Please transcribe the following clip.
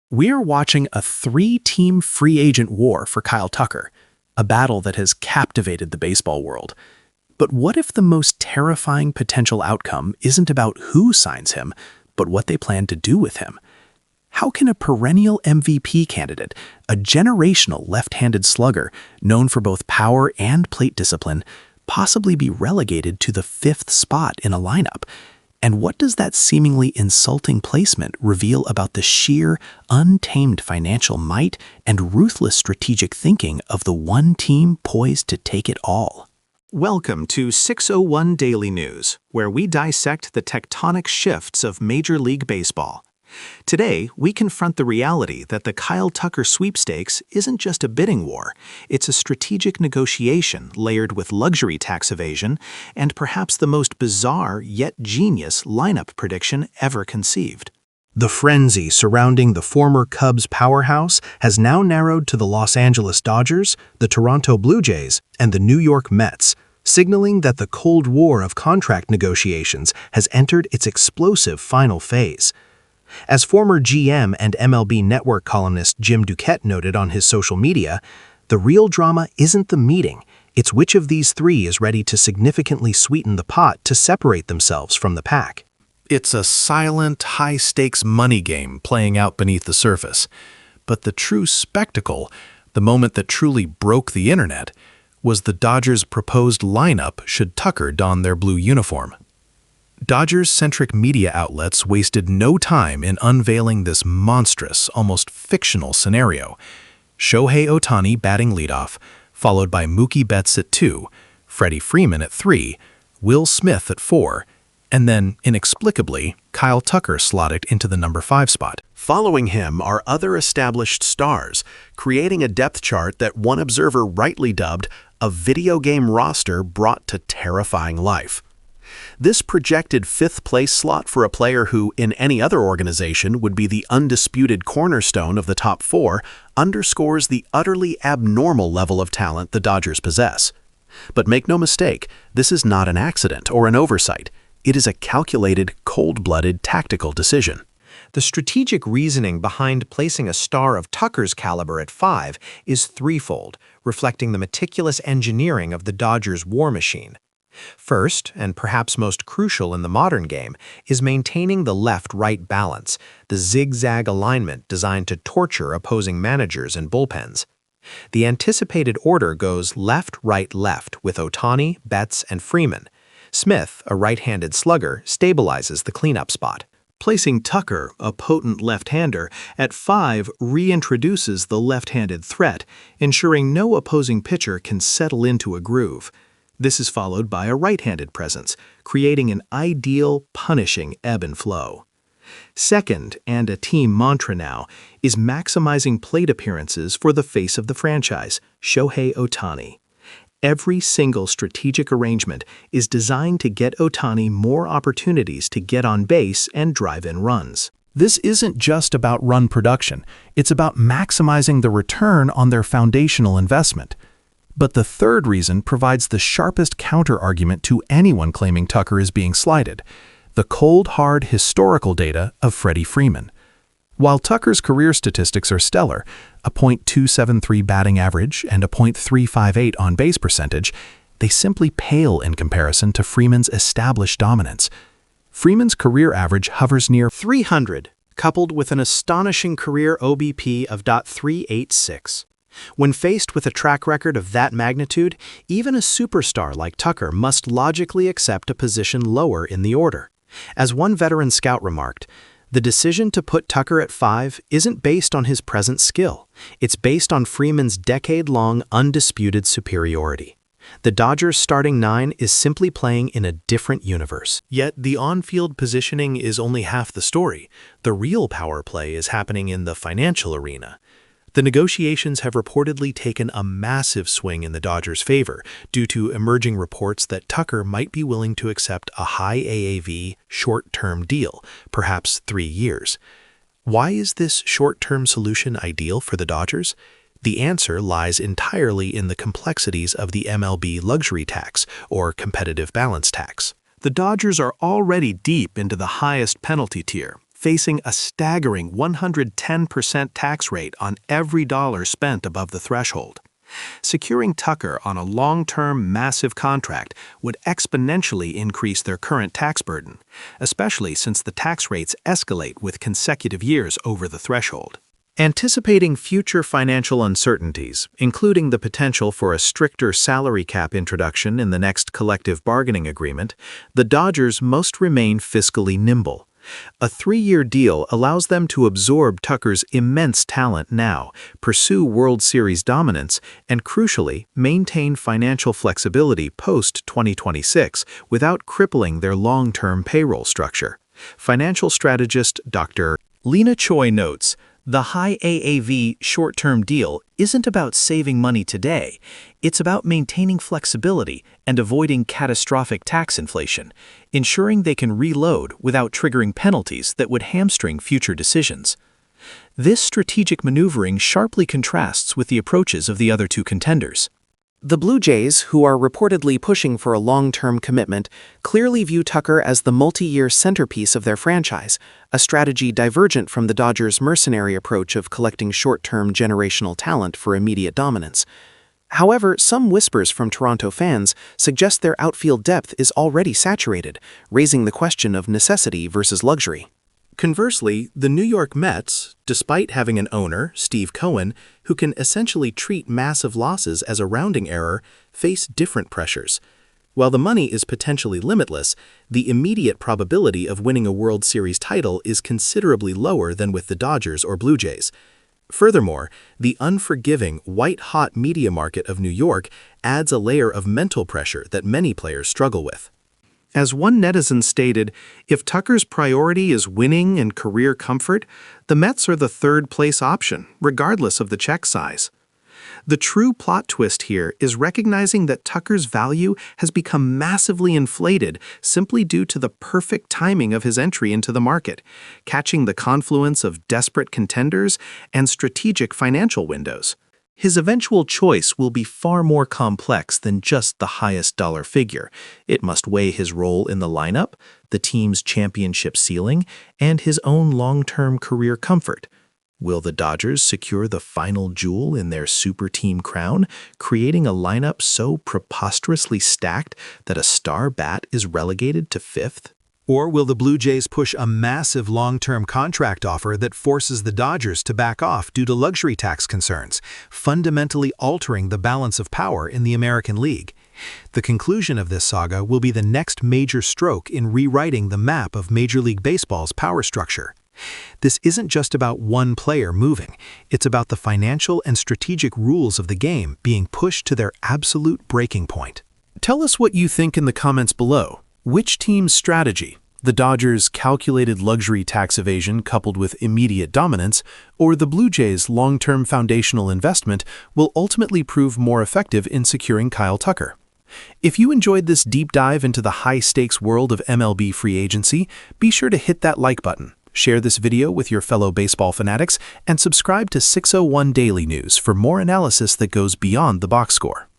We're watching a three-team free agent war for Kyle Tucker, a battle that has captivated the baseball world. But what if the most terrifying potential outcome isn't about who signs him, but what they plan to do with him? How can a perennial MVP candidate, a generational left-handed slugger known for both power and plate discipline, possibly be relegated to the fifth spot in a lineup? And what does that seemingly insulting placement reveal about the sheer, untamed financial might and ruthless strategic thinking of the one team poised to take it all? Welcome to 601 Daily News, where we dissect the tectonic shifts of Major League Baseball. Today, we confront the reality that the Kyle Tucker sweepstakes isn't just a bidding war, it's a strategic negotiation layered with luxury tax evasion and perhaps the most bizarre yet genius lineup prediction ever conceived. The frenzy surrounding the former Cubs powerhouse has now narrowed to the Los Angeles Dodgers, the Toronto Blue Jays, and the New York Mets, signaling that the Cold War of contract negotiations has entered its explosive final phase. As former GM and MLB Network columnist Jim Duquette noted on his social media, the real drama isn't the meeting, it's which of these three is ready to significantly sweeten the pot to separate themselves from the pack. It's a silent, high-stakes money game playing out beneath the surface. But the true spectacle, the moment that truly broke the internet, was the Dodgers' proposed lineup should Tucker don their blue uniform. Dodgers-centric media outlets wasted no time in unveiling this monstrous, almost fictional scenario. Shohei Ohtani batting leadoff, followed by Mookie Betts at 2, Freddie Freeman at 3, Will Smith at 4, and then, inexplicably, Kyle Tucker slotted into the number 5 spot. Following him are other established stars, creating a depth chart that one observer rightly dubbed a video game roster brought to terrifying life. This projected fifth-place slot for a player who, in any other organization, would be the undisputed cornerstone of the top 4 underscores the utterly abnormal level of talent the Dodgers possess. But make no mistake, this is not an accident or an oversight. It is a calculated, cold-blooded tactical decision. The strategic reasoning behind placing a star of Tucker's caliber at 5 is threefold, reflecting the meticulous engineering of the Dodgers' war machine. First, and perhaps most crucial in the modern game, is maintaining the left-right balance, the zigzag alignment designed to torture opposing managers and bullpens. The anticipated order goes left-right-left with Ohtani, Betts, and Freeman. Smith, a right-handed slugger, stabilizes the cleanup spot. Placing Tucker, a potent left-hander, at 5 reintroduces the left-handed threat, ensuring no opposing pitcher can settle into a groove. This is followed by a right-handed presence, creating an ideal, punishing ebb and flow. Second, and a team mantra now, is maximizing plate appearances for the face of the franchise, Shohei Ohtani. Every single strategic arrangement is designed to get Ohtani more opportunities to get on base and drive in runs. This isn't just about run production, it's about maximizing the return on their foundational investment. But the third reason provides the sharpest counter-argument to anyone claiming Tucker is being slighted: the cold, hard historical data of Freddie Freeman. While Tucker's career statistics are stellar, a .273 batting average and a .358 on-base percentage, they simply pale in comparison to Freeman's established dominance. Freeman's career average hovers near 300, coupled with an astonishing career OBP of .386. When faced with a track record of that magnitude, even a superstar like Tucker must logically accept a position lower in the order. As one veteran scout remarked, the decision to put Tucker at 5 isn't based on his present skill. It's based on Freeman's decade-long undisputed superiority. The Dodgers' starting 9 is simply playing in a different universe. Yet the on-field positioning is only half the story. The real power play is happening in the financial arena. The negotiations have reportedly taken a massive swing in the Dodgers' favor due to emerging reports that Tucker might be willing to accept a high AAV short-term deal, perhaps 3 years. Why is this short-term solution ideal for the Dodgers? The answer lies entirely in the complexities of the MLB luxury tax, or competitive balance tax. The Dodgers are already deep into the highest penalty tier, facing a staggering 110% tax rate on every dollar spent above the threshold. Securing Tucker on a long-term massive contract would exponentially increase their current tax burden, especially since the tax rates escalate with consecutive years over the threshold. Anticipating future financial uncertainties, including the potential for a stricter salary cap introduction in the next collective bargaining agreement, the Dodgers must remain fiscally nimble. A 3-year deal allows them to absorb Tucker's immense talent now, pursue World Series dominance, and crucially, maintain financial flexibility post-2026 without crippling their long-term payroll structure. Financial strategist Dr. Lena Choi notes, the high AAV short-term deal isn't about saving money today. It's about maintaining flexibility and avoiding catastrophic tax inflation, ensuring they can reload without triggering penalties that would hamstring future decisions. This strategic maneuvering sharply contrasts with the approaches of the other two contenders. The Blue Jays, who are reportedly pushing for a long-term commitment, clearly view Tucker as the multi-year centerpiece of their franchise, a strategy divergent from the Dodgers' mercenary approach of collecting short-term generational talent for immediate dominance. However, some whispers from Toronto fans suggest their outfield depth is already saturated, raising the question of necessity versus luxury. Conversely, the New York Mets, despite having an owner, Steve Cohen, who can essentially treat massive losses as a rounding error, face different pressures. While the money is potentially limitless, the immediate probability of winning a World Series title is considerably lower than with the Dodgers or Blue Jays. Furthermore, the unforgiving, white-hot media market of New York adds a layer of mental pressure that many players struggle with. As one netizen stated, if Tucker's priority is winning and career comfort, the Mets are the third-place option, regardless of the check size. The true plot twist here is recognizing that Tucker's value has become massively inflated simply due to the perfect timing of his entry into the market, catching the confluence of desperate contenders and strategic financial windows. His eventual choice will be far more complex than just the highest dollar figure. It must weigh his role in the lineup, the team's championship ceiling, and his own long-term career comfort. Will the Dodgers secure the final jewel in their super team crown, creating a lineup so preposterously stacked that a star bat is relegated to 5th? Or will the Blue Jays push a massive long-term contract offer that forces the Dodgers to back off due to luxury tax concerns, fundamentally altering the balance of power in the American League? The conclusion of this saga will be the next major stroke in rewriting the map of Major League Baseball's power structure. This isn't just about one player moving, it's about the financial and strategic rules of the game being pushed to their absolute breaking point. Tell us what you think in the comments below. Which team's strategy, the Dodgers' calculated luxury tax evasion coupled with immediate dominance, or the Blue Jays' long-term foundational investment, will ultimately prove more effective in securing Kyle Tucker? If you enjoyed this deep dive into the high-stakes world of MLB free agency, be sure to hit that like button, share this video with your fellow baseball fanatics, and subscribe to 601 Daily News for more analysis that goes beyond the box score.